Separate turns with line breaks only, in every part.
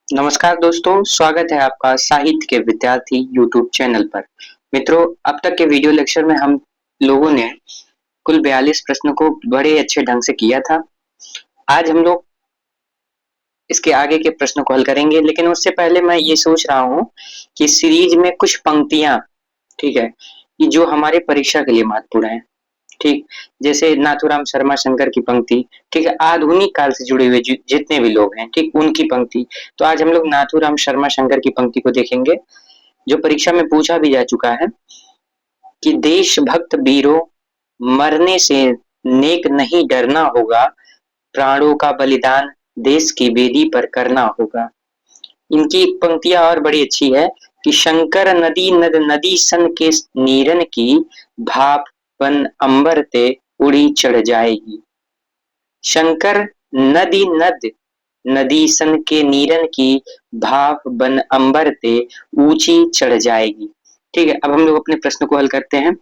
नमस्कार दोस्तों, स्वागत है आपका साहित्य के विद्यार्थी यूट्यूब चैनल पर। मित्रों, अब तक के वीडियो लेक्चर में हम लोगों ने कुल 42 प्रश्नों को बड़े अच्छे ढंग से किया था। आज हम लोग इसके आगे के प्रश्नों को हल करेंगे, लेकिन उससे पहले मैं ये सोच रहा हूँ कि सीरीज में कुछ पंक्तियां, ठीक है, कि जो हमारे परीक्षा के लिए महत्वपूर्ण है, ठीक, जैसे नाथूराम शर्मा शंकर की पंक्ति, ठीक है, आधुनिक काल से जुड़े हुए जितने भी लोग हैं, ठीक, उनकी पंक्ति। तो आज हम लोग नाथूराम शर्मा शंकर की पंक्ति को देखेंगे, जो परीक्षा में पूछा भी जा चुका है कि देशभक्त वीरों, मरने से नेक नहीं डरना होगा, प्राणों का बलिदान देश की वेदी पर करना होगा। इनकी पंक्तियां और बड़ी अच्छी है कि शंकर नदी नद नदी सन के नीरन की, भाप बन अंबर ते उड़ी चढ़ जाएगी। शंकर नदी नद नदी सन के नीरन की, भाप बन अंबर ते ऊंची चढ़ जाएगी। ठीक है, अब हम लोग अपने प्रश्न को हल करते हैं।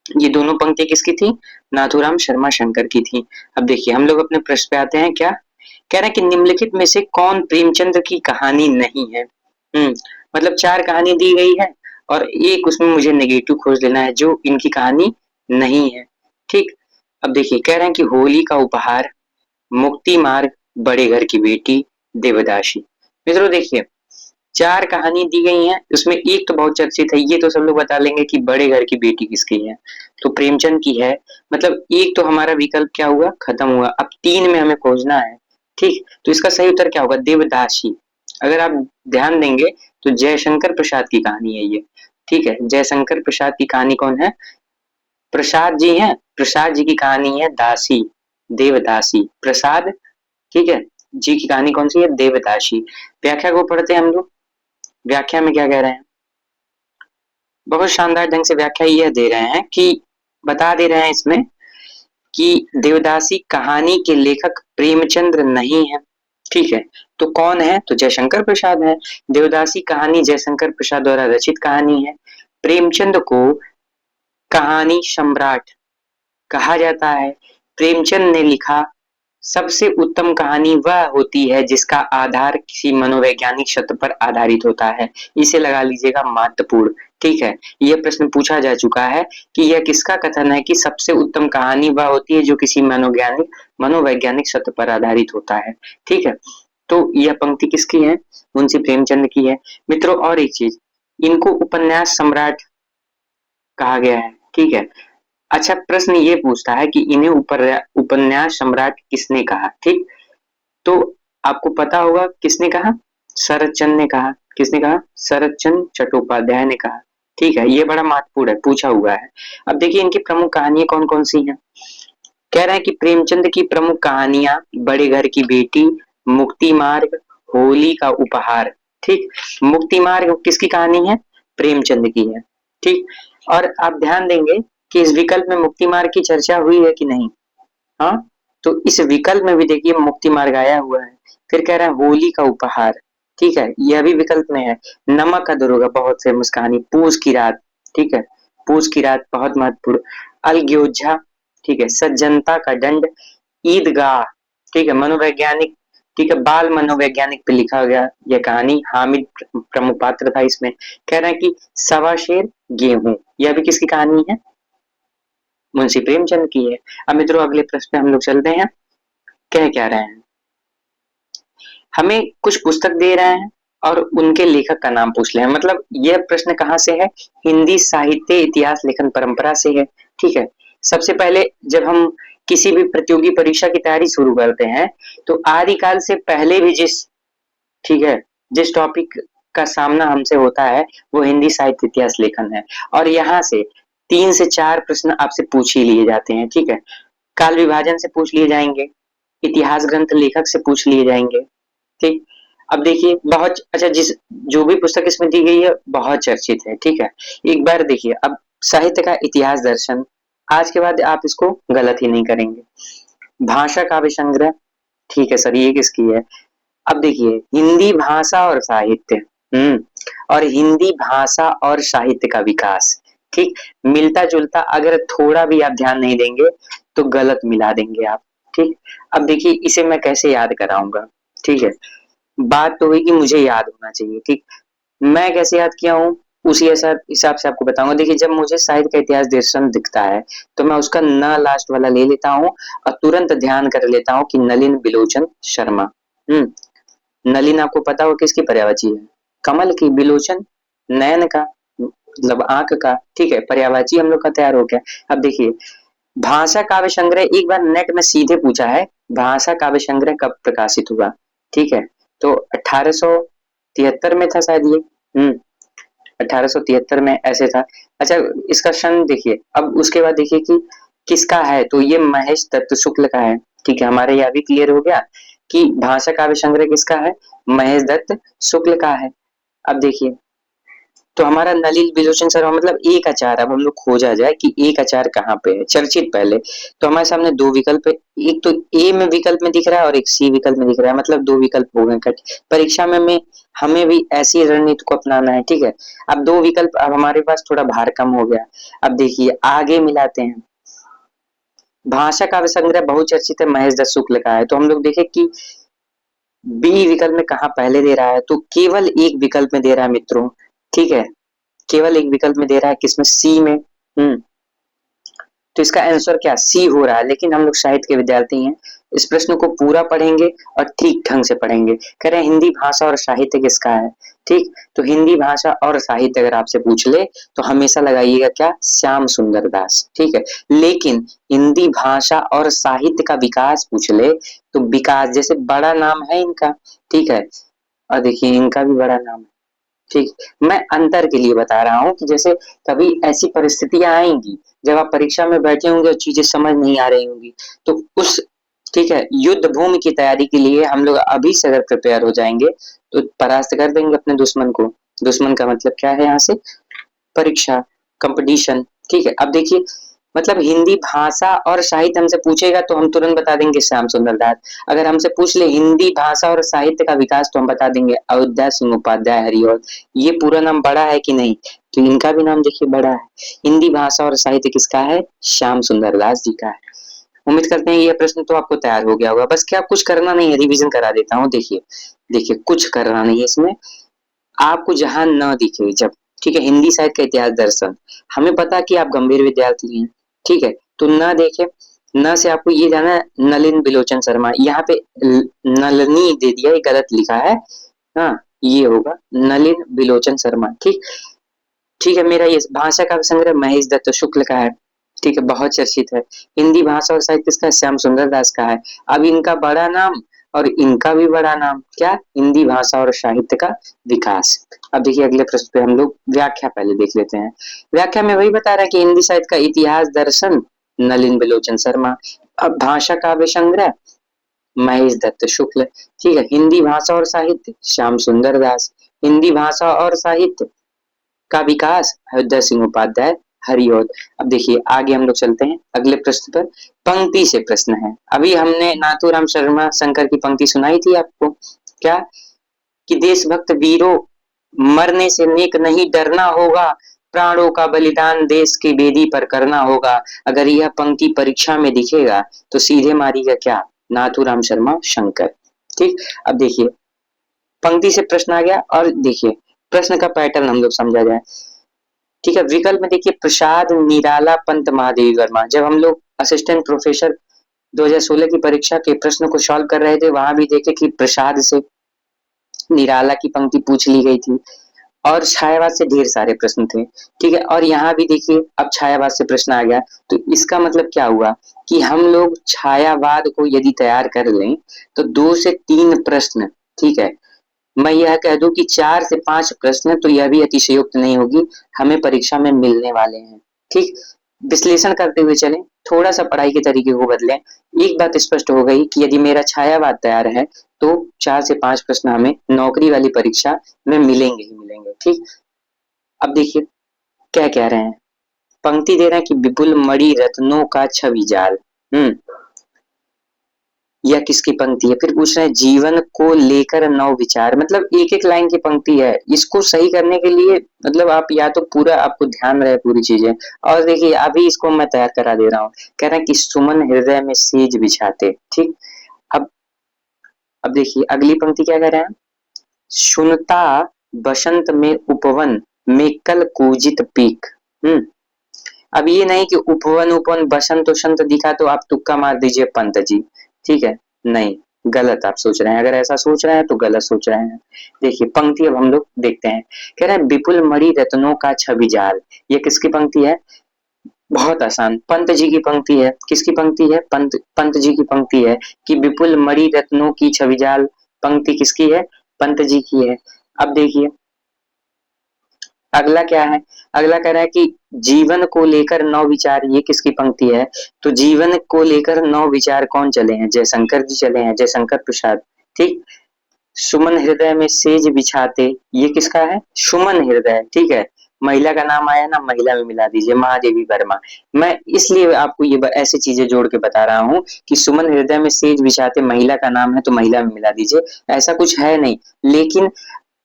ये दोनों पंक्ति किसकी थी? नाथूराम शर्मा शंकर की थी। अब देखिए हम लोग अपने प्रश्न पे आते हैं। क्या कह रहे हैं कि निम्नलिखित में से कौन प्रेमचंद की कहानी नहीं है? मतलब चार कहानी दी गई है और एक उसमें मुझे नेगेटिव खोज लेना है जो इनकी कहानी नहीं है। ठीक, अब देखिए कह रहे हैं कि होली का उपहार, मुक्ति मार्ग, बड़े घर की बेटी, देवदासी। मित्रों देखिए, चार कहानी दी गई हैं, उसमें एक तो बहुत चर्चित है, ये तो सब लोग बता लेंगे कि बड़े घर की बेटी किसकी है, तो प्रेमचंद की है। मतलब एक तो हमारा विकल्प क्या हुआ, खत्म हुआ। अब तीन में हमें खोजना है। ठीक, तो इसका सही उत्तर क्या होगा? देवदासी। अगर आप ध्यान देंगे तो जयशंकर प्रसाद की कहानी है ये। ठीक है, जयशंकर प्रसाद की कहानी कौन है? प्रसाद जी हैं। प्रसाद जी की कहानी है दासी, देवदासी। प्रसाद, ठीक है, जी की कहानी कौन सी है? देवदासी। व्याख्या को पढ़ते हैं हम लोग। व्याख्या में क्या कह रहे हैं? बहुत शानदार ढंग से व्याख्या यह दे रहे हैं कि बता दे रहे हैं इसमें कि देवदासी कहानी के लेखक प्रेमचंद्र नहीं है। ठीक है, तो कौन है? तो जयशंकर प्रसाद है। देवदासी कहानी जयशंकर प्रसाद द्वारा रचित कहानी है। प्रेमचंद को कहानी सम्राट कहा जाता है। प्रेमचंद ने लिखा सबसे उत्तम कहानी वह होती है जिसका आधार किसी मनोवैज्ञानिक सत्य पर आधारित होता है। इसे लगा लीजिएगा महत्वपूर्ण। ठीक है, यह प्रश्न पूछा जा चुका है कि यह किसका कथन है कि सबसे उत्तम कहानी वह होती है जो किसी मनोवैज्ञानिक सत्य पर आधारित होता है। ठीक है, तो यह पंक्ति किसकी है? मुंशी प्रेमचंद की है। मित्रों और एक चीज, इनको उपन्यास सम्राट कहा गया है। ठीक है, अच्छा प्रश्न ये पूछता है कि इन्हें उपन्यास सम्राट किसने कहा? ठीक, तो आपको पता होगा किसने कहा? शरद चंद्र ने कहा। किसने कहा? शरद चंद्र चट्टोपाध्याय ने कहा। ठीक है, ये बड़ा महत्वपूर्ण है, पूछा हुआ है। अब देखिए इनकी प्रमुख कहानियां कौन कौन सी हैं। कह रहे हैं कि प्रेमचंद की प्रमुख कहानियां बड़े घर की बेटी, मुक्ति मार्ग, होली का उपहार। ठीक, मुक्ति मार्ग किसकी कहानी है? प्रेमचंद की है। ठीक, और आप ध्यान देंगे कि इस विकल्प में मुक्ति मार्ग की चर्चा हुई है कि नहीं? हाँ, तो इस विकल्प में भी देखिए मुक्ति मार्ग आया हुआ है। फिर कह रहा है होली का उपहार। ठीक है, यह भी विकल्प में है। नमक का दरोगा, बहुत फेमस कहानी। पूस की रात, ठीक है, पूस की रात बहुत महत्वपूर्ण। अलग्योझा, ठीक है, सज्जनता का दंड, ईदगाह, ठीक है, मनोवैज्ञानिक, ठीक है, बाल मनोवैज्ञानिक पे लिखा गया यह कहानी। हामिद प्रमुख पात्र था इसमें। कह रहे हैं कि सवा शेर गेहूं, यह भी किसकी कहानी है? मुंशी प्रेमचंद की है। अब मित्रों अगले प्रश्न पे हम लोग चलते हैं। कह क्या रहे हैं? हमें कुछ पुस्तक दे रहे हैं और उनके लेखक का नाम पूछ रहे हैं। मतलब यह प्रश्न कहाँ से है? हिंदी साहित्य इतिहास लेखन परंपरा से है। ठीक है, सबसे पहले जब हम किसी भी प्रतियोगी परीक्षा की तैयारी शुरू करते हैं तो आदिकाल से पहले भी ठीक है, जिस टॉपिक का सामना हमसे होता है वो हिंदी साहित्य इतिहास लेखन है। और यहाँ से 3 से 4 प्रश्न आपसे पूछ ही लिए जाते हैं। ठीक है, काल विभाजन से पूछ लिए जाएंगे, इतिहास ग्रंथ लेखक से पूछ लिए जाएंगे। ठीक, अब देखिए बहुत अच्छा, जिस जो भी पुस्तक इसमें दी गई है बहुत चर्चित है। ठीक है, एक बार देखिए, अब साहित्य का इतिहास दर्शन, आज के बाद आप इसको गलत ही नहीं करेंगे। भाषा काव्य संग्रह, ठीक है सर, ये किसकी है? अब देखिए हिंदी भाषा और साहित्य, और हिंदी भाषा और साहित्य का विकास, ठीक, मिलता जुलता अगर थोड़ा भी आप ध्यान नहीं देंगे तो गलत मिला देंगे आप। ठीक, अब देखिए इसे मैं कैसे याद कराऊंगा। ठीक है, बात तो हुई कि मुझे याद होना चाहिए, ठीक। मैं कैसे याद किया हूँ उसी हिसाब से आपको बताऊंगा। देखिए, जब मुझे साहित्य का इतिहास दर्शन दिखता है तो मैं उसका न लास्ट वाला ले लेता हूँ और तुरंत ध्यान कर लेता हूँ कि नलिन बिलोचन शर्मा। नलिन आपको पता हो किसकी पर्यायवाची है? कमल की, बिलोचन नयन का, मतलब आंख का, ठीक है। पर्यायवाची हम लोग का तैयार हो गया। अब देखिए, भाषा काव्य संग्रह एक बार नेट में सीधे पूछा है, भाषा काव्य संग्रह कब प्रकाशित हुआ? ठीक है, तो 1873 में था शायद ये। 1873 में ऐसे था। अच्छा, इसका सन देखिए। अब उसके बाद देखिए कि किसका है, तो ये महेश दत्त शुक्ल का है। ठीक है, हमारे यहाँ भी क्लियर हो गया कि भाषा काव्य संग्रह किसका है, महेश दत्त शुक्ल का है। अब देखिए, तो हमारा नलिन विलोचन शर्मा मतलब एक आचार, अब हम लोग खोजा जाए कि एक आचार कहाँ पे है चर्चित पहले। तो हमारे सामने दो विकल्प है, एक तो ए में विकल्प में दिख रहा है और एक सी विकल्प में दिख रहा है, मतलब दो विकल्प हो गए कट। परीक्षा में हमें भी ऐसी रणनीति को अपनाना है, ठीक है। अब दो विकल्प, अब हमारे पास थोड़ा भार कम हो गया। अब देखिए आगे मिलाते हैं। भाषा काव्य संग्रह बहुचर्चित है, महेश दत्त शुक्ल का है, तो हम लोग देखें कि बी विकल्प में कहा पहले दे रहा है, तो केवल एक विकल्प में दे रहा है मित्रों, ठीक है। केवल एक विकल्प में दे रहा है, किसमें, सी में। तो इसका आंसर क्या सी हो रहा है, लेकिन हम लोग साहित्य के विद्यार्थी हैं, इस प्रश्न को पूरा पढ़ेंगे और ठीक ढंग से पढ़ेंगे। कह रहे हैं हिंदी भाषा और साहित्य किसका है, ठीक। तो हिंदी भाषा और साहित्य अगर आपसे पूछ ले तो हमेशा लगाइएगा क्या, श्याम सुंदर दास, ठीक है। लेकिन हिंदी भाषा और साहित्य का विकास पूछ ले तो विकास, जैसे बड़ा नाम है इनका, ठीक है, और देखिए इनका भी बड़ा नाम है, ठीक। मैं अंतर के लिए बता रहा हूँ कि जैसे कभी ऐसी परिस्थितियां आएंगी जब आप परीक्षा में बैठे होंगे और चीजें समझ नहीं आ रही होंगी, तो उस, ठीक है, युद्ध भूमि की तैयारी के लिए हम लोग अभी से अगर प्रिपेयर हो जाएंगे तो परास्त कर देंगे अपने दुश्मन को। दुश्मन का मतलब क्या है यहाँ से, परीक्षा, कंपटीशन, ठीक है। अब देखिए, मतलब हिंदी भाषा और साहित्य हमसे पूछेगा तो हम तुरंत बता देंगे श्याम सुंदर दास। अगर हमसे पूछ ले हिंदी भाषा और साहित्य का विकास तो हम बता देंगे अयोध्या सिंह उपाध्याय हरिऔध। ये पूरा नाम बड़ा है कि नहीं, तो इनका भी नाम देखिए बड़ा है। हिंदी भाषा और साहित्य किसका है, श्याम सुंदर दास जी का है। उम्मीद करते हैं ये प्रश्न तो आपको तैयार हो गया होगा। बस क्या, कुछ करना नहीं है, रिवीजन करा देता हूँ। देखिए, देखिए कुछ करना नहीं है इसमें, आपको जहां न दिखे जब, ठीक है। हिंदी साहित्य का इतिहास दर्शन, हमें पता कि आप गंभीर विद्यार्थी हैं, ठीक है, तो न देखे। न से आपको ये जाना है नलिन बिलोचन शर्मा, यहाँ पे नलनी दे दिया, ये गलत लिखा है। हाँ, ये होगा नलिन बिलोचन शर्मा, ठीक। ठीक है, मेरा ये भाषा का संग्रह महेश दत्त शुक्ल का है, ठीक है, बहुत चर्चित है। हिंदी भाषा और साहित्य इसका श्याम सुंदर दास का है। अब इनका बड़ा नाम और इनका भी बड़ा नाम क्या, हिंदी भाषा और साहित्य का विकास। अब देखिए अगले प्रश्न पे हम लोग व्याख्या पहले देख लेते हैं। व्याख्या में वही बता रहा है कि हिंदी साहित्य का इतिहास दर्शन नलिन बिलोचन शर्मा। अब भाषा काव्य संग्रह महेश दत्त शुक्ल, ठीक है। हिंदी भाषा और साहित्य श्याम सुंदर दास। हिंदी भाषा और साहित्य का विकास अयोध्या सिंह उपाध्याय हरिऔध। अब देखिए आगे हम लोग चलते हैं अगले प्रश्न पर। पंक्ति से प्रश्न है। अभी हमने नाथूराम शर्मा शंकर की पंक्ति सुनाई थी आपको, क्या, कि देशभक्त वीरों, मरने से नेक नहीं डरना होगा, प्राणों का बलिदान देश की वेदी पर करना होगा। अगर यह पंक्ति परीक्षा में दिखेगा तो सीधे मारिएगा क्या, नाथूराम शर्मा शंकर, ठीक। अब देखिए पंक्ति से प्रश्न आ गया और देखिए प्रश्न का पैटर्न हम लोग समझा जाए, ठीक है। विकल्प में देखिए प्रसाद निराला पंत महादेवी वर्मा। जब हम लोग असिस्टेंट प्रोफेसर 2016 की परीक्षा के प्रश्न को सॉल्व कर रहे थे वहां भी देखे कि प्रसाद से निराला की पंक्ति पूछ ली गई थी और छायावाद से ढेर सारे प्रश्न थे, ठीक है। और यहाँ भी देखिए अब छायावाद से प्रश्न आ गया, तो इसका मतलब क्या हुआ कि हम लोग छायावाद को यदि तैयार कर लें तो 2 से 3 प्रश्न, ठीक है। मैं यह कह दूं कि 4 से 5 प्रश्न तो यह भी अतिशयोक्त नहीं होगी, हमें परीक्षा में मिलने वाले हैं, ठीक। विश्लेषण करते हुए चलें, थोड़ा सा पढ़ाई के तरीके को बदलें। एक बात स्पष्ट हो गई कि यदि मेरा छायावाद तैयार है तो 4 से 5 प्रश्न हमें नौकरी वाली परीक्षा में मिलेंगे ही मिलेंगे, ठीक। अब देखिए क्या कह रहे हैं, पंक्ति दे रहे हैं कि विपुल मणि रत्नों का छवि जाल। यह किसकी पंक्ति है, फिर पूछ रहे हैं जीवन को लेकर नव विचार, मतलब एक एक लाइन की पंक्ति है। इसको सही करने के लिए मतलब आप या तो पूरा आपको ध्यान रहे पूरी चीजें। और देखिए अभी इसको मैं तैयार करा दे रहा हूँ, कह रहे हैं कि सुमन हृदय में सेज बिछाते, ठीक। अब अब देखिए अगली पंक्ति क्या कह रहे हैं, सुनता बसंत में उपवन में कल कूजित पीक। अब ये नहीं कि उपवन उपवन बसंत वसंत दिखा तो आप तुक्का मार दीजिए पंत जी, ठीक है, नहीं, गलत आप सोच रहे हैं। अगर ऐसा सोच रहे हैं तो गलत सोच रहे हैं। देखिए पंक्ति अब हम लोग देखते हैं। कह रहे हैं विपुल मणि रत्नों का छवि जाल। ये किसकी पंक्ति है? बहुत आसान, पंत जी की पंक्ति है। किसकी पंक्ति है? पंत जी की पंक्ति है कि विपुल मणि रत्नों की छवि जाल। पंक्ति किसकी है? पंत जी की है। अब देखिए अगला क्या है? अगला कह रहा है कि जीवन को लेकर नौ विचार। ये किसकी पंक्ति है? तो जीवन को लेकर नौ विचार कौन चले हैं? जयशंकर जी चले हैं, जयशंकर प्रसाद, ठीक। सुमन हृदय में सेज बिछाते, ये किसका है? सुमन हृदय, ठीक है। महिला का नाम आया ना, महिला में मिला दीजिए, महादेवी वर्मा। मैं इसलिए आपको ये ऐसी चीजें जोड़ के बता रहा हूँ कि सुमन हृदय में सेज बिछाते महिला का नाम है तो महिला में मिला दीजिए, ऐसा कुछ है नहीं। लेकिन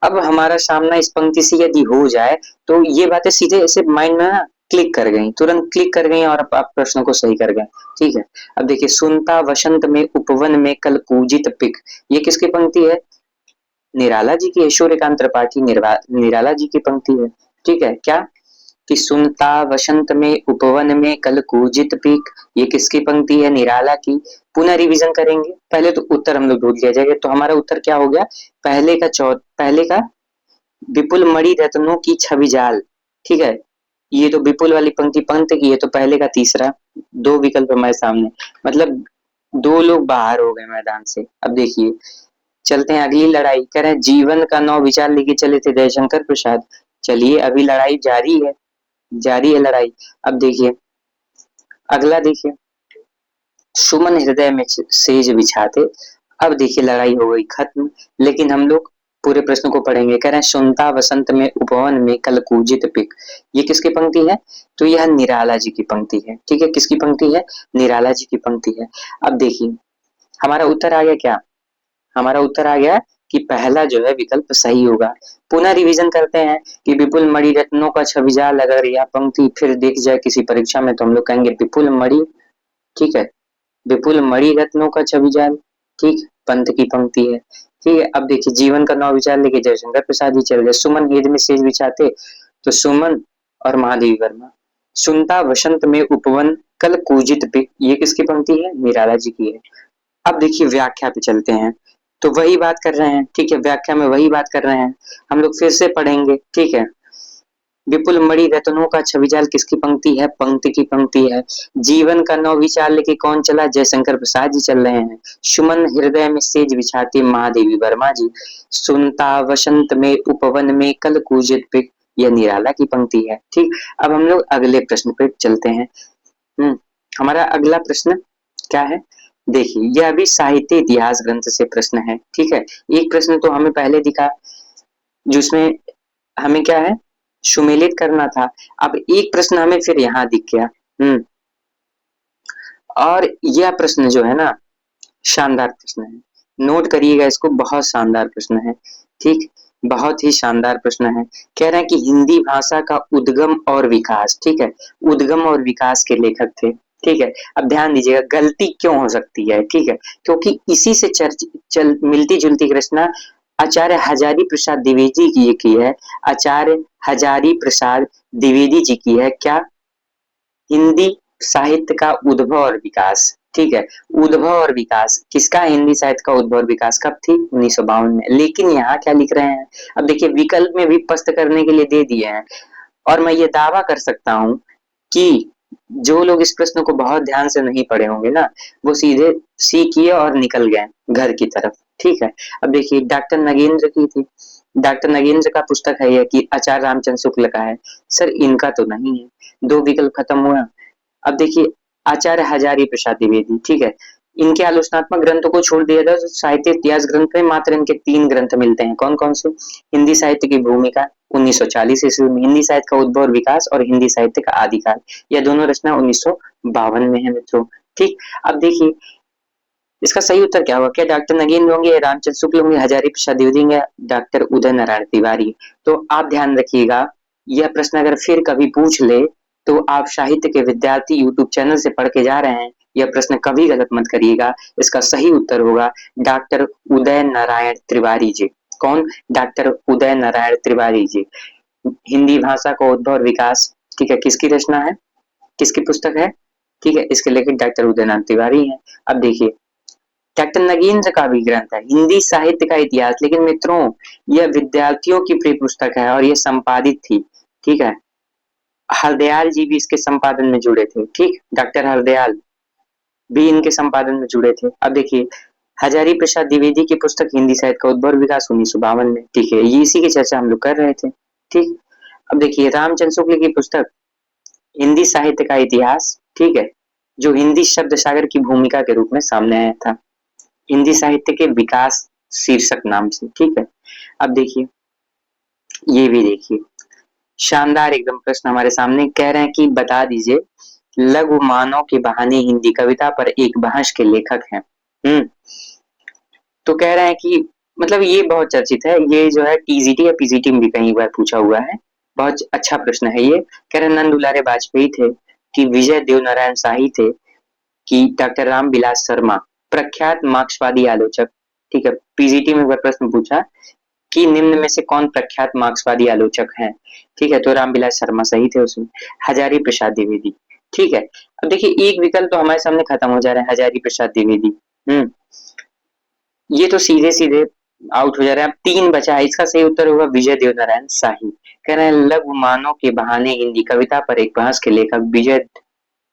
अब हमारा सामना इस पंक्ति से यदि हो जाए तो ये बातें सीधे ऐसे माइंड में ना क्लिक कर गई, तुरंत क्लिक कर गई और आप प्रश्न को सही कर गए, ठीक है। अब देखिए सुनता वसंत में उपवन में कल पूजित पिक, ये किसकी पंक्ति है? निराला जी की है, सूर्यकांत त्रिपाठी निराला जी की पंक्ति है, ठीक है। क्या कि सुनता वसंत में उपवन में कल कूजित पीक, ये किसकी पंक्ति है? निराला की। पुनः रिवीजन करेंगे, पहले तो उत्तर हम लोग ढूंढ लिया जाएगा। तो हमारा उत्तर क्या हो गया? पहले का विपुल मणि रत्नों की छवि जाल, ठीक है। ये तो विपुल वाली पंक्ति पंत की है तो पहले का तीसरा, दो विकल्प हमारे सामने, मतलब दो लोग बाहर हो गए मैदान से। अब देखिए चलते हैं अगली लड़ाई। कह रहे हैं जीवन का नौ विचार लेके चले थे जयशंकर प्रसाद। चलिए अभी लड़ाई जारी है, जारी है लड़ाई। अब देखिए अगला, देखिए सुमन हृदय में सेज बिछाते। अब देखिए लड़ाई हो गई खत्म, लेकिन हम लोग पूरे प्रश्न को पढ़ेंगे। कह रहे हैं सुनता वसंत में उपवन में कल कूजित पिक, ये किसकी पंक्ति है? तो यह निराला जी की पंक्ति है, ठीक है। किसकी पंक्ति है? निराला जी की पंक्ति है। अब देखिए हमारा उत्तर आ गया क्या? हमारा उत्तर आ गया कि पहला जो है विकल्प सही होगा। पुनः रिवीजन करते हैं कि विपुल मणि रत्नों का छविजाल, अगर यह पंक्ति फिर देख जाए किसी परीक्षा में तो हम लोग कहेंगे विपुल मणि, ठीक है, विपुल मणि रत्नों का छविजाल, ठीक, पंत की पंक्ति है, ठीक है। अब देखिए जीवन का नौ विचार लेके जयशंकर प्रसाद जी चल गए। सुमन हृदय में सेज बिछाते, तो सुमन और महादेवी वर्मा। सुनता वसंत में उपवन कल कूजित पिक, ये किसकी पंक्ति है? निराला जी की है। अब देखिए व्याख्या पे चलते हैं, तो वही बात कर रहे हैं, ठीक है, व्याख्या में वही बात कर रहे हैं हम लोग, फिर से पढ़ेंगे, ठीक है। विपुल मणि रत्नों का छविजाल किसकी पंक्ति है? पंक्ति की पंक्ति है। जीवन का नौ विचार लेके कौन चला? जयशंकर प्रसाद जी चल रहे हैं। सुमन हृदय में सेज बिछाती महादेवी वर्मा जी। सुनता वसंत में उपवन में कल कूजित पिक, यह निराला की पंक्ति है, ठीक। अब हम लोग अगले प्रश्न पे चलते हैं। हमारा अगला प्रश्न क्या है? देखिए यह भी साहित्य इतिहास ग्रंथ से प्रश्न है, ठीक है। एक प्रश्न तो हमें पहले दिखा जिसमें हमें क्या है? सुमेलित करना था। अब एक प्रश्न हमें फिर यहाँ दिख गया। और यह प्रश्न जो है ना शानदार प्रश्न है, नोट करिएगा इसको, बहुत शानदार प्रश्न है, ठीक, बहुत ही शानदार प्रश्न है। कह रहे हैं कि हिंदी भाषा का उद्गम और विकास, ठीक है, उद्गम और विकास के लेखक थे, ठीक है। अब ध्यान दीजिएगा गलती क्यों हो सकती है, ठीक है, क्योंकि इसी से मिलती जुलती रचना आचार्य हजारी प्रसाद द्विवेदी की की है। आचार्य हजारी प्रसाद द्विवेदी जी की है क्या? हिंदी साहित्य का उद्भव और विकास, ठीक है। उद्भव और विकास किसका? हिंदी साहित्य का उद्भव और विकास कब थी? 1952 में। लेकिन यहाँ क्या लिख रहे हैं? अब देखिए विकल्प में भी स्पष्ट करने के लिए दे दिए हैं, और मैं ये दावा कर सकता हूँ कि जो लोग इस प्रश्न को बहुत ध्यान से नहीं पढ़े होंगे ना, वो सीधे सी किए और निकल गए घर की तरफ, ठीक है। अब देखिए डॉक्टर नगेंद्र की थी, डॉक्टर नगेंद्र का पुस्तक है यह कि आचार्य रामचंद्र शुक्ल का है। सर इनका तो नहीं है, दो विकल्प खत्म हुआ। अब देखिए आचार्य हजारी प्रसाद द्विवेदी, ठीक है, इनके आलोचनात्मक ग्रंथों को छोड़ दिया जाए तो साहित्य इतिहास ग्रंथ में मात्र इनके 3 ग्रंथ मिलते हैं। कौन कौन से? हिंदी साहित्य की भूमिका 1940 ईस्वी में, हिंदी साहित्य का उद्भव और विकास, और हिंदी साहित्य का आदिकाल, यह दोनों रचना 1952 में है मित्रों, ठीक। अब देखिए इसका सही उत्तर क्या होगा? क्या डॉक्टर नगेंद्र होंगे, रामचंद्र शुक्ल होंगे, हजारी प्रसाद द्विवेदी होंगे, डॉक्टर उदय नारायण तिवारी? तो आप ध्यान रखिएगा, यह प्रश्न अगर फिर कभी पूछ ले तो आप साहित्य के विद्यार्थी यूट्यूब चैनल से पढ़ के जा रहे हैं, यह प्रश्न कभी गलत मत करिएगा। इसका सही उत्तर होगा डॉक्टर उदय नारायण तिवारी जी, कौन? डॉक्टर उदय नारायण तिवारी जी। हिंदी भाषा का उद्भव और विकास, ठीक है, किसकी रचना है, किसकी पुस्तक है? ठीक है, इसके लेखक डॉक्टर उदय नारायण तिवारी हैं। अब देखिए, डॉक्टर नगेंद्र का भी ग्रंथ है हिंदी साहित्य का इतिहास, लेकिन मित्रों यह विद्यार्थियों की प्रिय पुस्तक है और यह संपादित थी, ठीक है। हरदयाल जी भी इसके संपादन में जुड़े थे, ठीक, डॉक्टर हरदयाल भी इनके संपादन में जुड़े थे। अब देखिए, हजारी प्रसाद द्विवेदी की पुस्तक हिंदी साहित्य का उद्भव और विकास 1952 में, ठीक है, ये इसी की चर्चा हम लोग कर रहे थे, ठीक। अब देखिए, रामचंद्र शुक्ल की पुस्तक हिंदी साहित्य का इतिहास, ठीक है, जो हिंदी शब्द सागर की भूमिका के रूप में सामने आया था, हिंदी साहित्य के विकास शीर्षक नाम से, ठीक है। अब देखिए, ये भी देखिए, शानदार एकदम प्रश्न हमारे सामने कह रहे हैं कि बता दीजिए लघु मानव के बहाने हिंदी कविता पर एक बहस के लेखक हैं। तो कह रहे हैं कि मतलब ये बहुत चर्चित है, ये जो है टीजीटी या पीजीटी में भी कई बार पूछा हुआ है, बहुत अच्छा प्रश्न है ये। कह रहे नंद दुलारे वाजपेयी थे, कि विजय देव नारायण शाही थे, कि डॉक्टर रामविलास शर्मा प्रख्यात मार्क्सवादी आलोचक, ठीक है। पीजीटी में एक बार प्रश्न पूछा कि निम्न में से कौन प्रख्यात मार्क्सवादी आलोचक हैं, ठीक है, तो रामविलास शर्मा सही थे उसमें। हजारी प्रसाद द्विवेदी, ठीक है। अब देखिए, एक विकल्प तो हमारे सामने खत्म हो जा रहा है, हजारी प्रसाद द्विवेदी। ये तो सीधे सीधे आउट हो जा रहा है। अब तीन बचा है, इसका सही उत्तर होगा विजय देव नारायण शाही। कह रहे हैं लघु मानव के बहाने हिंदी कविता पर एक बहस के लेखक विजय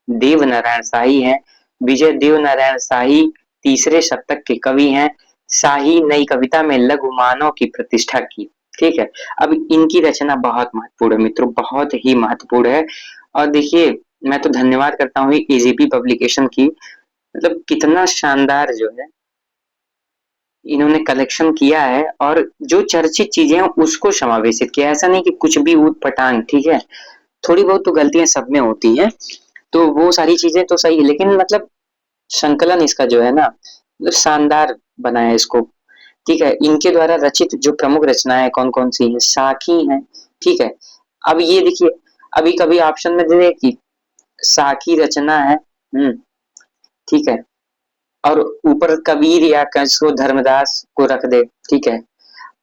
देव नारायण शाही हैं। विजय देव नारायण शाही तीसरे शतक के कवि हैं। शाही नई कविता में लघु मानव की प्रतिष्ठा की, ठीक है। अब इनकी रचना बहुत महत्वपूर्ण है मित्रों, बहुत ही महत्वपूर्ण है। और देखिए, मैं तो धन्यवाद करता हूँ एजीपी पब्लिकेशन की, मतलब कितना शानदार जो है इन्होंने कलेक्शन किया है, और जो चर्चित चीजें हैं उसको समावेशित किया है। ऐसा नहीं कि कुछ भी ऊट पटांग, ठीक है, थोड़ी बहुत तो गलतियां सब में होती हैं, तो वो सारी चीजें तो सही है, लेकिन मतलब संकलन इसका जो है ना, मतलब शानदार बनाया इसको, ठीक है। इनके द्वारा रचित जो प्रमुख रचनाएं कौन कौन सी हैं, साखी है, ठीक है। अब ये देखिए, अभी कभी ऑप्शन में दे दे कि साखी रचना है, ठीक है, और ऊपर कबीर या कसो धर्मदास को रख दे, ठीक है,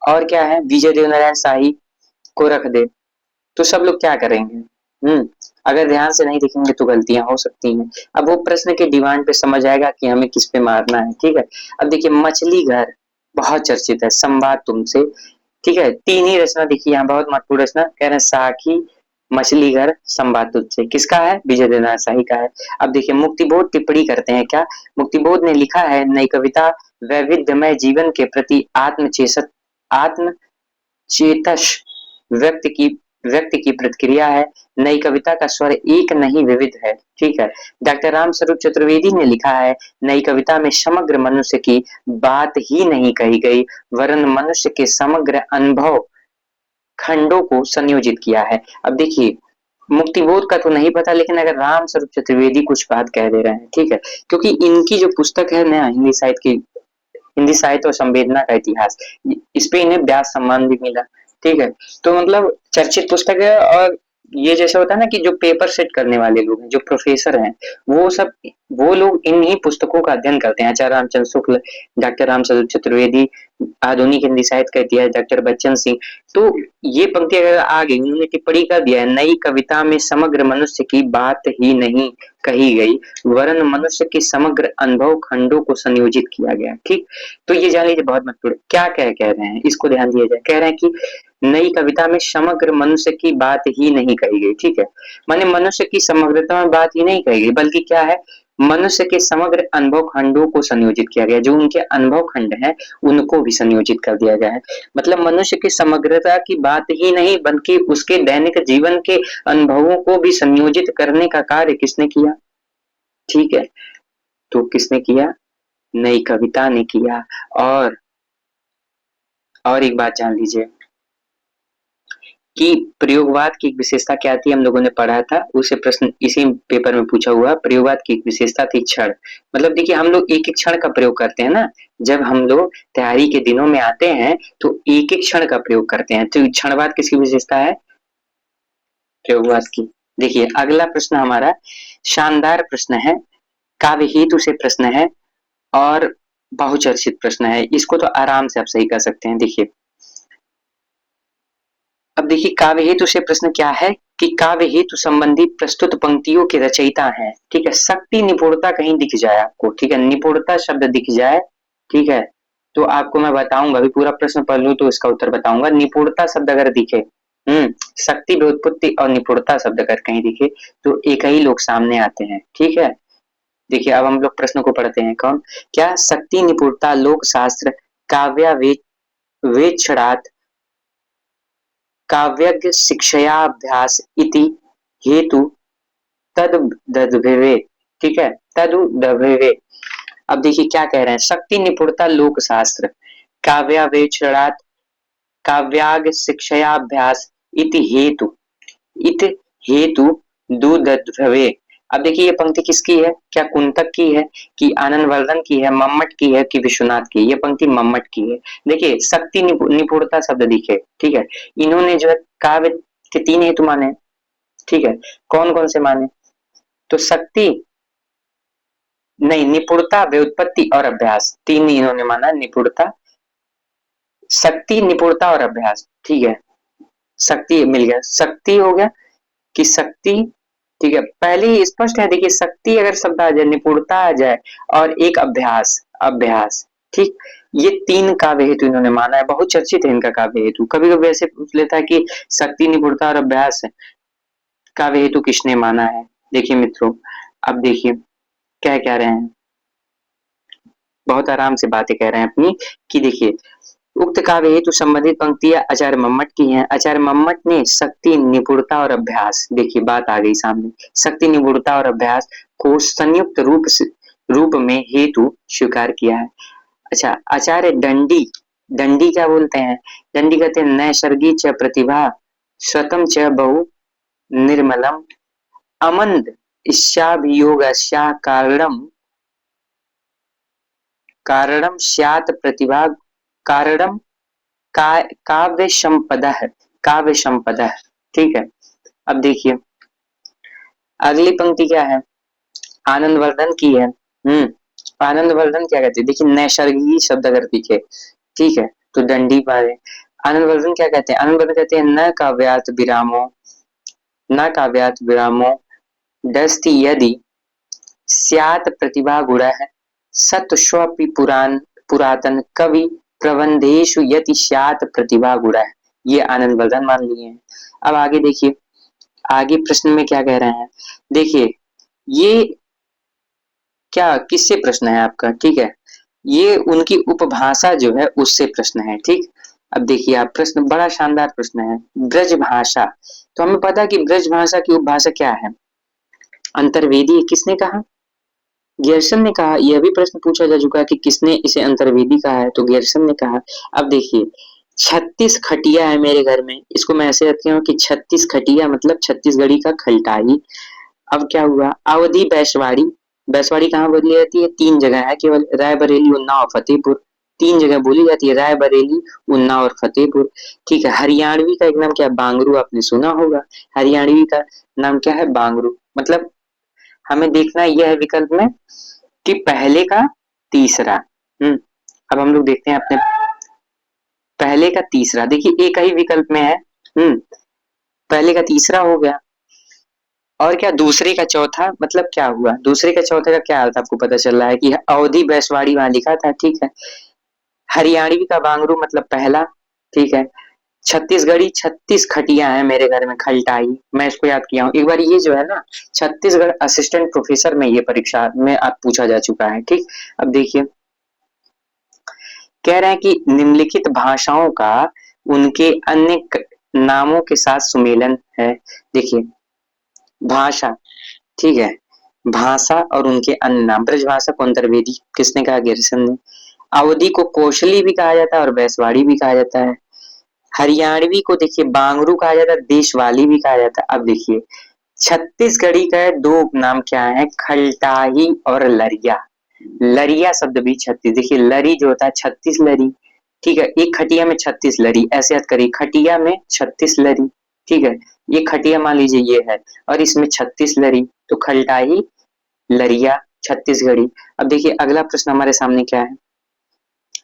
और क्या है विजय देव नारायण शाही को रख दे, तो सब लोग क्या करेंगे? अगर ध्यान से नहीं देखेंगे तो गलतियां हो सकती हैं। अब वो प्रश्न के डिमांड पे समझ आएगा कि हमें किस पे मारना है, ठीक है। अब देखिए, मछली घर बहुत चर्चित है, संवाद तुमसे, ठीक है। तीन ही रचना देखिए यहाँ, बहुत महत्वपूर्ण रचना, कह रहे हैं साखी, मछली घर, संवाद तुझसे, किसका है? विजय देव नारायण शाही का है। अब देखिए, मुक्तिबोध टिप्पणी करते हैं क्या? मुक्तिबोध ने लिखा है नई कविता वैविध्यमय जीवन के प्रति आत्मचेतस व्यक्ति की व्यक्ति की प्रतिक्रिया है। नई कविता का स्वर एक नहीं विविध है, ठीक है। डॉक्टर राम स्वरूप चतुर्वेदी ने लिखा है नई कविता में समग्र मनुष्य की बात ही नहीं कही गई, वरन मनुष्य के समग्र अनुभव खंडों को संयोजित किया है। अब देखिए, मुक्तिबोध का तो नहीं पता, लेकिन अगर राम स्वरूप चतुर्वेदी कुछ बात कह दे रहे हैं, ठीक है, क्योंकि इनकी जो पुस्तक है ना, हिंदी साहित्य और संवेदना का इतिहास, इस पे इन्हें व्यास सम्मान भी मिला, ठीक है। तो मतलब चर्चित पुस्तक है। और ये जैसा होता है ना कि जो पेपर सेट करने वाले लोग हैं, जो प्रोफेसर हैं, वो लोग इन्हीं पुस्तकों का अध्ययन करते हैं। आचार्य रामचंद्र शुक्ल, डॉक्टर रामचंद्र चतुर्वेदी, आधुनिक हिंदी साहित्य का इतिहास डॉक्टर बच्चन सिंह। तो ये पंक्ति अगर आ गई, उन्होंने टिप्पणी कर दिया है नई कविता में समग्र मनुष्य की बात ही नहीं कही गई, वरन मनुष्य के समग्र अनुभव खंडों को संयोजित किया गया, ठीक। तो ये जान लीजिए, बहुत महत्वपूर्ण क्या कह रहे हैं, इसको ध्यान दिया जाए। कह रहे हैं कि नई कविता में समग्र मनुष्य की बात ही नहीं कही गई, ठीक है, माने मनुष्य की समग्रता में बात ही नहीं कही गई, बल्कि क्या है, मनुष्य के समग्र अनुभव खंडों को संयोजित किया गया, जो उनके अनुभव खंड हैं उनको भी संयोजित कर दिया गया है। मतलब मनुष्य की समग्रता की बात ही नहीं, बल्कि उसके दैनिक जीवन के अनुभवों को भी संयोजित करने का कार्य किसने किया, ठीक है। तो किसने किया? नई कविता ने किया। और एक बात जान लीजिए कि प्रयोगवाद की एक विशेषता क्या थी, हम लोगों ने पढ़ा था, उसे प्रश्न इसी पेपर में पूछा हुआ। प्रयोगवाद की एक विशेषता थी क्षण, मतलब देखिए, हम लोग एक एक क्षण का प्रयोग करते हैं ना, जब हम लोग तैयारी के दिनों में आते हैं तो एक एक क्षण का प्रयोग करते हैं। तो क्षणवाद किसकी विशेषता है? प्रयोगवाद की। देखिए, अगला प्रश्न हमारा शानदार प्रश्न है, काव्य हेतु से प्रश्न है, और बहुचर्चित प्रश्न है, इसको तो आराम से आप सही कर सकते हैं। देखिए, देखिए काव्य हेतु से प्रश्न क्या है कि काव्य हेतु संबंधी प्रस्तुत पंक्तियों के रचयिता हैं। ठीक है, शक्ति निपुणता कहीं दिख जाए आपको, ठीक है, निपुणता शब्द दिख जाए, ठीक है, तो आपको मैं बताऊंगा, अभी पूरा प्रश्न पढ़ लूं तो इसका उत्तर बताऊंगा। निपुणता शब्द अगर दिखे, शक्ति व्युत्पत्ति और निपुणता शब्द अगर कहीं दिखे तो एक ही लोग सामने आते हैं। ठीक है, देखिए अब हम लोग प्रश्न को पढ़ते हैं। कौन, क्या शक्ति निपुणता लोक शास्त्र काव्यावेक्षणात् काव्यज्ञ शिक्षयाभ्यास इति हेतु तदुदभवे। ठीक है, तदुदभवे। अब देखिए क्या कह रहे हैं, शक्ति निपुणता लोक शास्त्र काव्यावेक्षणात् काव्याग शिक्षयाभ्यास इति हेतु, इत हेतु दुदभवे। अब देखिए ये पंक्ति किसकी है, क्या कुंतक की है कि आनंदवर्धन की है, मम्मट की है कि विश्वनाथ की? ये पंक्ति मम्मट की है। देखिए शक्ति निपुणता शब्द दिखे, ठीक है, इन्होंने जो है काव्य के तीन हेतु माने। ठीक है, कौन कौन से माने? तो शक्ति नहीं, निपुणता, व्युत्पत्ति और अभ्यास, तीन इन्होंने माना। निपुणता, शक्ति, निपुणता और अभ्यास। ठीक है, शक्ति मिल गया, शक्ति हो गया कि शक्ति, ठीक है, पहले ही स्पष्ट है। देखिए शक्ति अगर शब्द आ जाए, निपुणता आ जाए और एक अभ्यास, अभ्यास, ठीक, ये तीन काव्य हेतु इन्होंने माना है। बहुत चर्चित है इनका काव्य हेतु। कभी कभी ऐसे पूछ लेता है कि शक्ति, निपुणता और अभ्यास काव्य हेतु किसने माना है। देखिए मित्रों, अब देखिए क्या कह रहे हैं, बहुत आराम से बातें कह रहे हैं अपनी, कि देखिए उक्त काव्य हेतु संबंधित पंक्तियां आचार्य मम्मट की हैं। आचार्य मम्मट ने शक्ति, निपुणता और अभ्यास, देखिए बात आ गई सामने, शक्ति, निपुणता और अभ्यास को संयुक्त रूप में हेतु स्वीकार किया है। अच्छा, आचार्य दंडी, दंडी क्या बोलते हैं? दंडी कहते हैं नैसर्गी च प्रतिभा स्वतम च बहु निर्मलम अमंद इच्छाभियोगस्या कारणम कारणम स्यात् प्रतिभा कारणम काव्य संपदा है, काव्य संपदा है। ठीक है, अब देखिए अगली पंक्ति क्या है, आनंदवर्धन की है। आनंदवर्धन क्या कहते हैं, देखिए नैसर्गिक शब्द अगर दिखे, ठीक है, तो दंडी पारे। आनंदवर्धन क्या कहते हैं? आनंदवर्धन कहते हैं न काव्यात विरामो, न काव्यात विरामो दस्ति यदि स्यात् प्रतिभा गुणः सत्स्वपि पुरातन कवि प्रबंधेषु यति स्यात् प्रतिभा गुणः। ये आनंदवर्धन मान लिए हैं। अब आगे देखिए, आगे प्रश्न में क्या कह रहे हैं, देखिए ये क्या किससे प्रश्न है आपका? ठीक है, ये उनकी उपभाषा जो है उससे प्रश्न है। ठीक, अब देखिए आप, प्रश्न बड़ा शानदार प्रश्न है, ब्रज भाषा। तो हमें पता है कि ब्रज भाषा की उपभाषा क्या है, अंतर्वेदी। किसने कहा? गियर्सन ने कहा। यह भी प्रश्न पूछा जा चुका है कि किसने इसे अंतर्वेदी कहा है, तो गियर्सन ने कहा। अब देखिए 36 खटिया है मेरे घर में, इसको मैं ऐसे रखती हूँ कि 36 खटिया मतलब छत्तीसगढ़ी का खलटाई। अब क्या हुआ, अवधि बैसवाड़ी, बैसवाड़ी कहाँ बोली जाती है? 3 जगह है केवल, रायबरेली, उन्नाव और फतेहपुर। 3 जगह बोली जाती है, रायबरेली, उन्नाव और फतेहपुर। ठीक है, हरियाणवी का एक नाम क्या है? बांगरू, आपने सुना होगा। हरियाणवी का नाम क्या है? बांगरू। मतलब हमें देखना यह है विकल्प में कि पहले का तीसरा। अब हम लोग देखते हैं अपने पहले का तीसरा। देखिए एक ही विकल्प में है, पहले का तीसरा हो गया, और क्या दूसरे का चौथा, मतलब क्या हुआ, दूसरे का चौथे का क्या अर्थ आपको पता चल रहा है कि अवधि बैसवाड़ी वहां लिखा था। ठीक है, हरियाणवी का बांगरू मतलब पहला। ठीक है, छत्तीसगढ़ी 36 खटिया है मेरे घर में खलटाई, मैं इसको याद किया हूँ। एक बार ये जो है ना, छत्तीसगढ़ असिस्टेंट प्रोफेसर में ये परीक्षा में आप पूछा जा चुका है। ठीक, अब देखिए कह रहे हैं कि निम्नलिखित भाषाओं का उनके अन्य नामों के साथ सुमेलन है। देखिए भाषा, ठीक है, भाषा और उनके अन्य नाम। ब्रज भाषा को अंतर्वेदी किसने कहा? गियर्सन ने। अवधि को कोशली भी कहा जाता है और बैसवाड़ी भी कहा जाता है। हरियाणवी को देखिए बांगरू कहा जाता है, देशवाली भी कहा जाता है। अब देखिए छत्तीसगढ़ी का 2 उपनाम क्या है? खलटाही और लरिया। लरिया शब्द भी 36, देखिए लरी जो होता है 36 लरी। ठीक है, एक खटिया में 36 लरी, ऐसे याद करिए, खटिया में 36 लरी। ठीक है, ये खटिया मान लीजिए ये है और इसमें 36 लरी, तो खलटाही, लरिया, छत्तीसगढ़ी। अब देखिए अगला प्रश्न हमारे सामने क्या है,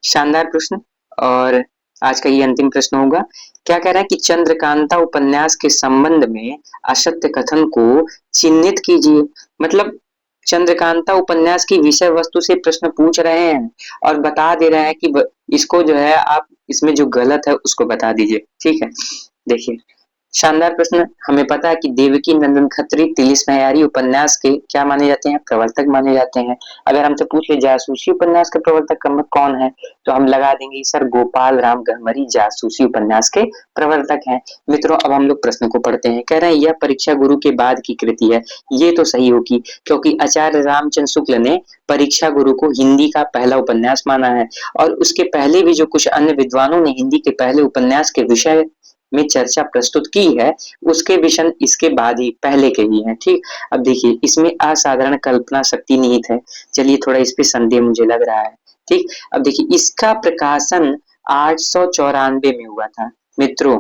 शानदार प्रश्न, और आज का ये अंतिम प्रश्न होगा। क्या कह रहा है कि चंद्रकांता उपन्यास के संबंध में असत्य कथन को चिन्हित कीजिए। मतलब चंद्रकांता उपन्यास की विषय वस्तु से प्रश्न पूछ रहे हैं और बता दे रहे हैं कि इसको जो है आप इसमें जो गलत है उसको बता दीजिए। ठीक है, देखिए शानदार प्रश्न। हमें पता है कि देवकी नंदन खत्री तिलिस्मयारी उपन्यास के क्या माने जाते हैं, प्रवर्तक माने जाते हैं। अगर हमसे पूछ ले जासूसी उपन्यास के प्रवर्तक कौन है, तो हम लगा देंगे सर गोपाल राम गहमरी जासूसी उपन्यास के प्रवर्तक हैं। मित्रों अब हम लोग प्रश्न को पढ़ते हैं। कह रहे हैं यह परीक्षा गुरु के बाद की कृति है। ये तो सही होगी क्योंकि आचार्य रामचंद्र शुक्ल ने परीक्षा गुरु को हिंदी का पहला उपन्यास माना है और उसके पहले भी जो कुछ अन्य विद्वानों ने हिंदी के पहले उपन्यास के विषय में चर्चा प्रस्तुत की है उसके विषय इसके बाद ही पहले के ही हैं। ठीक, अब देखिए इसमें असाधारण कल्पना शक्ति निहित है। चलिए थोड़ा इस पे संदेह मुझे लग रहा है। ठीक, अब देखिए इसका प्रकाशन 894 में हुआ था। मित्रों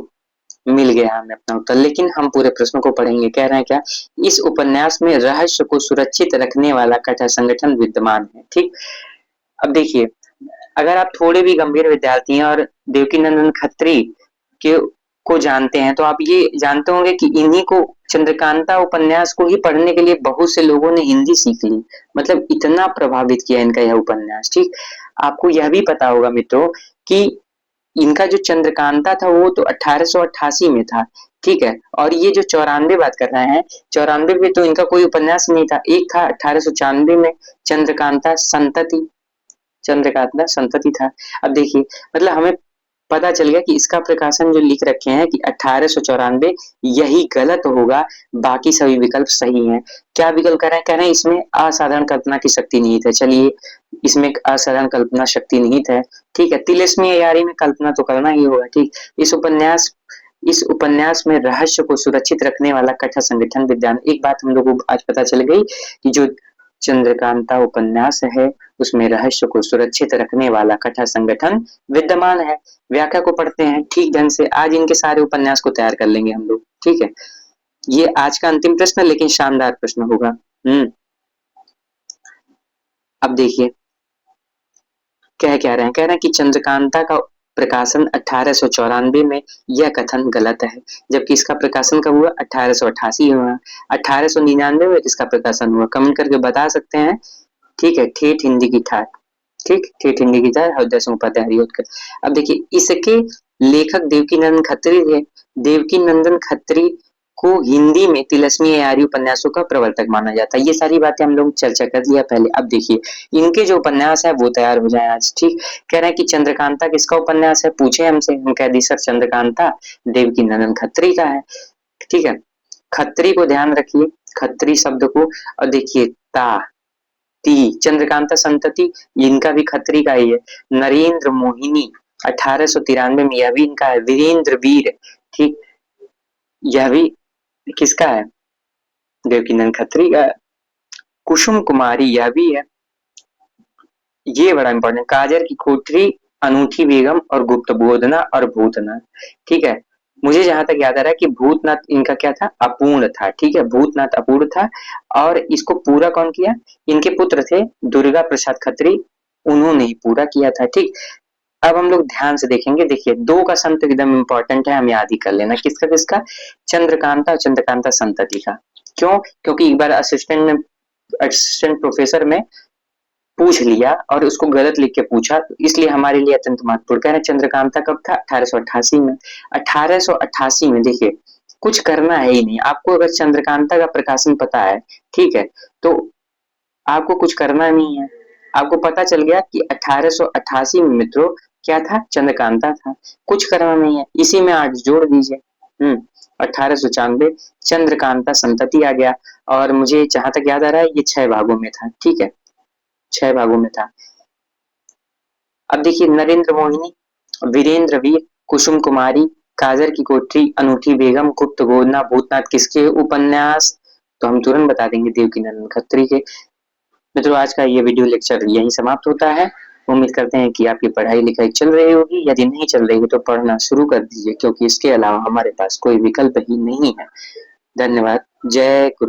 मिल गया हमें अपना उत्तर, लेकिन हम पूरे प्रश्न को पढ़ेंगे। कह रहे हैं क्या, इस उपन्यास में रहस्य को सुरक्षित रखने वाला कथा संगठन विद्यमान है। ठीक, अब देखिए अगर आप थोड़े भी गंभीर विद्यार्थी हैं और देवकीनंदन खत्री के को जानते हैं तो आप ये जानते होंगे कि इन्हीं को चंद्रकांता उपन्यास को ही पढ़ने के लिए बहुत से लोगों ने हिंदी सीख ली। मतलब इतना प्रभावित किया इनका यह उपन्यास। ठीक, आपको यह भी पता होगा मित्रों कि इनका जो चंद्रकांता था वो तो 1888 में था। ठीक है, और ये जो 94 बात कर रहे हैं 94 में तो इनका कोई उपन्यास नहीं था। एक था 1894 में चंद्रकांता संतति, चंद्रकांता संतति था। अब देखिए मतलब हमें पता चल गया कि इसका प्रकाशन जो लिख रखे हैं कि 1894 यही गलत होगा, बाकी सभी विकल्प सही हैं। क्या विकल्प कह रहे हैं इसमें असाधारण कल्पना की शक्ति निहित है। चलिए इसमें असाधारण कल्पना शक्ति निहित है। ठीक है, तिलिस्मी अय्यारी में कल्पना तो करना ही होगा। ठीक, इस उपन्यास में रहस्य को सुरक्षित रखने वाला कथा संगठन विद्वान। एक बात हम लोगों को आज पता चल गई कि जो चंद्रकांता उपन्यास है उसमें रहस्य को सुरक्षित रखने वाला कथा संगठन विद्यमान है। व्याख्या को पढ़ते हैं ठीक ढंग से। आज इनके सारे उपन्यास को तैयार कर लेंगे हम लोग। ठीक है, ये आज का अंतिम प्रश्न लेकिन शानदार प्रश्न होगा। अब देखिए कह रहे हैं कि चंद्रकांता का प्रकाशन 1894 में यह कथन गलत है, जबकि इसका प्रकाशन कब हुआ, 1888 हुआ। 1899 में इसका प्रकाशन हुआ। कमेंट करके बता सकते हैं। ठीक है, ठेठ हिंदी की ठाठ। ठीक, ठेठ हिंदी की ठाठ हृदय सिंह उपाध्याय हरिऔध। अब देखिए इसके लेखक देवकीनंदन खत्री थे। देवकीनंदन खत्री को हिंदी में तिलिस्मी अय्यारी उपन्यासों का प्रवर्तक माना जाता है। ये सारी बातें हम लोग चर्चा कर लिया पहले। अब देखिए इनके जो उपन्यास है वो तैयार हो जाए आज। ठीक, कह रहे हैं कि चंद्रकांता किसका उपन्यास है, पूछे हमसे, हम कह दी सर चंद्रकांता देवकीनंदन खत्री का है। ठीक है, खत्री को ध्यान रखिए, खत्री शब्द को। और देखिए ता ती चंद्रकांता संतति इनका भी खत्री का ही है। नरेंद्र मोहिनी 1893 में यह भी इनका है। वीरेंद्र वीर, ठीक, यह भी किसका है, देवकीनंदन खत्री का। कुसुम कुमारी यह भी है, ये बड़ा इंपॉर्टेंट। काजर की कोठरी, अनूठी बेगम और गुप्त बोधना और भूतनाथ। ठीक है, मुझे जहां तक याद आ रहा है कि भूतनाथ इनका क्या था, अपूर्ण था। ठीक है, भूतनाथ अपूर्ण था और इसको पूरा कौन किया, इनके पुत्र थे दुर्गा प्रसाद खत्री, उन्होंने ही पूरा किया था। ठीक, अब हम लोग ध्यान से देखेंगे। देखिए दो का सम तो एकदम इम्पोर्टेंट है, हम याद ही कर लेना। किसका किसका, चंद्रकांता और चंद्रकांता संतति का। क्यों, क्योंकि एक बार असिस्टेंट प्रोफेसर में पूछ लिया और उसको गलत लिख के पूछा, तो इसलिए हमारे लिए अत्यंत महत्वपूर्ण। कह रहे चंद्रकांता कब था, 1888 में। 1888 में देखिए कुछ करना है ही नहीं आपको। अगर चंद्रकांता का प्रकाशन पता है, ठीक है, तो आपको कुछ करना नहीं है। आपको पता चल गया कि 1888 में मित्रों क्या था, चंद्रकांता था। कुछ करना नहीं है, इसी में 8 जोड़ दीजिए। 1894 चंद्रकांता संतति आ गया। और मुझे जहां तक याद आ रहा है ये 6 भागों में था। ठीक है, 6 भागों में था। अब देखिए नरेंद्र मोहिनी, वीरेंद्र वीर, कुसुम कुमारी, काजर की कोठरी, अनूठी बेगम, गुप्त गोदना, भूतनाथ किसके उपन्यास, तो हम तुरंत बता देंगे देवकीनंदन खत्री के। मित्रों आज का ये वीडियो लेक्चर यहीं समाप्त होता है। उम्मीद करते हैं कि आपकी पढ़ाई लिखाई चल रही होगी। यदि नहीं चल रही है तो पढ़ना शुरू कर दीजिए, क्योंकि इसके अलावा हमारे पास कोई विकल्प ही नहीं है। धन्यवाद। जय गुरु।